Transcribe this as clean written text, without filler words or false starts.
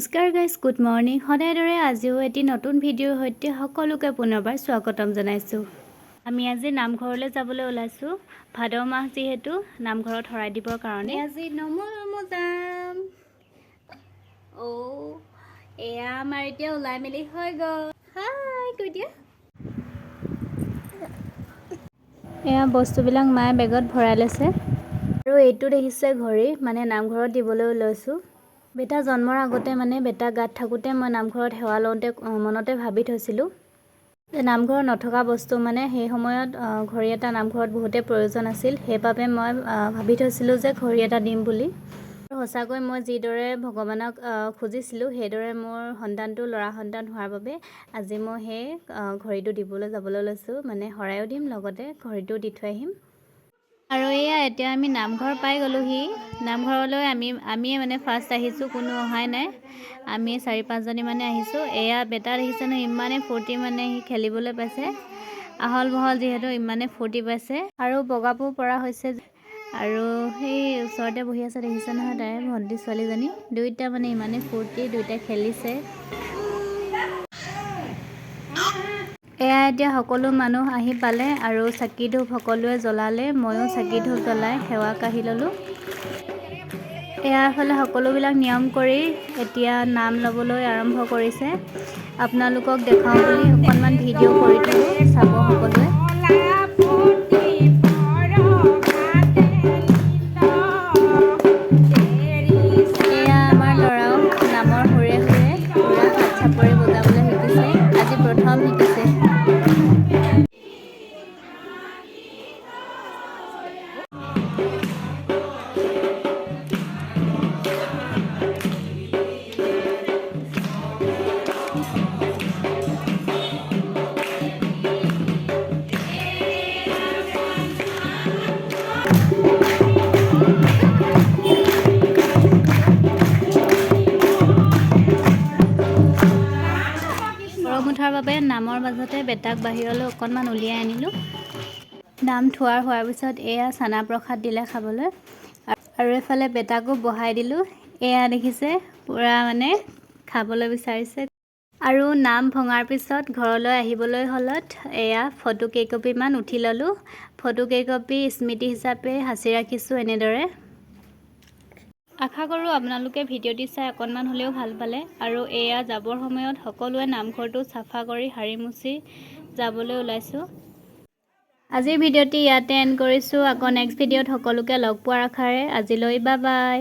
নমস্কাৰ guys, good morning. সদায় দৰে আজিও এটি নতুন ভিডিঅ'ৰ সৈতে সকলোকে পুনৰবাৰ স্বাগতম জনাইছোঁ। আমি আজি নামঘৰলৈ যাবলৈ ওলাইছোঁ। ভাদ মাহ যিহেতু নামঘৰত শৰাই দিবৰ কাৰণে আজি নমো যাম। এয়া আমাৰ এতিয়া ওলাই মেলি হৈ গ'ল। হাই কৈ দিয়া। এয়া বস্তুবিলাক মায়ে বেগত ভৰাই লৈছে। আৰু এইটো দেখিছে ঘড়ী, মানে নামঘৰত দিবলৈ লৈছোঁ। বেটা জন্মৰ আগতে বেটা গাত থাকোঁতে মই নামঘৰত সেৱা লওঁতে মনতে ভাবি থৈছিলোঁ যে নামঘৰত নথকা বস্তু সেই সময়ত ঘড়ী এটা নামঘৰত বহুতেই প্ৰয়োজন আছিল। সেইবাবে মই ভাবি থৈছিলোঁ যে ঘড়ী এটা দিম বুলি। আৰু সঁচাকৈ মই যিদৰে ভগৱানক খুজিছিলোঁ সেইদৰে মোৰ সন্তানটো ল'ৰা সন্তান হোৱাৰ বাবে আজি মই সেই ঘড়ীটো দিবলৈ যাবলৈ লৈছোঁ। শৰাইও দিম, লগতে ঘড়ীটো দি থৈ আহিম। আৰু এয়া এতিয়া আমি নামঘৰ পাই গ'লোহি। নামঘৰলৈ আমিয়ে ফাৰ্ষ্ট আহিছোঁ, কোনো অহাই নাই। আমি 4-5জনী আহিছোঁ। এয়া বেটা দেখিছে নহয়, ইমানেই ফূৰ্তি সি খেলিবলৈ পাইছে। আহল বহল যিহেতু ইমানেই ফূৰ্তি পাইছে আৰু বগাবও পৰা হৈছে। আৰু সেই ওচৰতে বহি আছে দেখিছে নহয়, তাই ভণ্টি ছোৱালীজনী। দুইটা ইমানেই ফূৰ্তি, দুইটা খেলিছে। এয়া এতিয়া সকলো মানুহ আহি পালে আৰু চাকি ধূপ সকলোৱে জ্বলালে। ময়ো চাকি ধূপ জ্বলাই সেৱা কাঢ়ি ল'লোঁ। এয়া এফালে সকলোবিলাক নিয়ম কৰি এতিয়া নাম ল'বলৈ আৰম্ভ কৰিছে। আপোনালোকক দেখাওঁ বুলি অকণমান ভিডিঅ' কৰি থ'লোঁ, চাব সকলোৱে। এয়া আমাৰ ল'ৰাও নামৰ সুৰে সুৰে পূৰা হাত চাপৰি বজাবলৈ শিকিছে। আজি প্ৰথম শিকিছে। গৰম উঠাৰ বাবে নামৰ মাজতে বেটাক বাহিৰলৈ অকণমান উলিয়াই আনিলোঁ। নাম হোৱাৰ পিছত এয়া চানা প্ৰসাদ দিলে খাবলৈ। আৰু এফালে বেটাকো বহাই দিলোঁ। এয়া দেখিছে পূৰা খাবলৈ বিচাৰিছে। আৰু নাম ভঙাৰ পিছত ঘৰলৈ আহিবলৈ হ'লত এয়া ফটো কেইকপিমান উঠি ল'লোঁ। ফটো কেইকপি স্মৃতি হিচাপে সাঁচি ৰাখিছোঁ এনেদৰে। আশা কৰোঁ আপোনালোকে ভিডিঅ'টি চাই অকণমান হ'লেও ভাল পালে। আৰু এয়া যাবৰ সময়ত সকলোৱে নামঘৰটো চাফা কৰি সাৰি মুচি যাবলৈ ওলাইছোঁ। আজিৰ ভিডিঅ'টি ইয়াতে এণ্ড কৰিছোঁ। আকৌ নেক্সট ভিডিঅ'ত সকলোকে লগ পোৱাৰ আশাৰে আজিলৈ বাই বাই।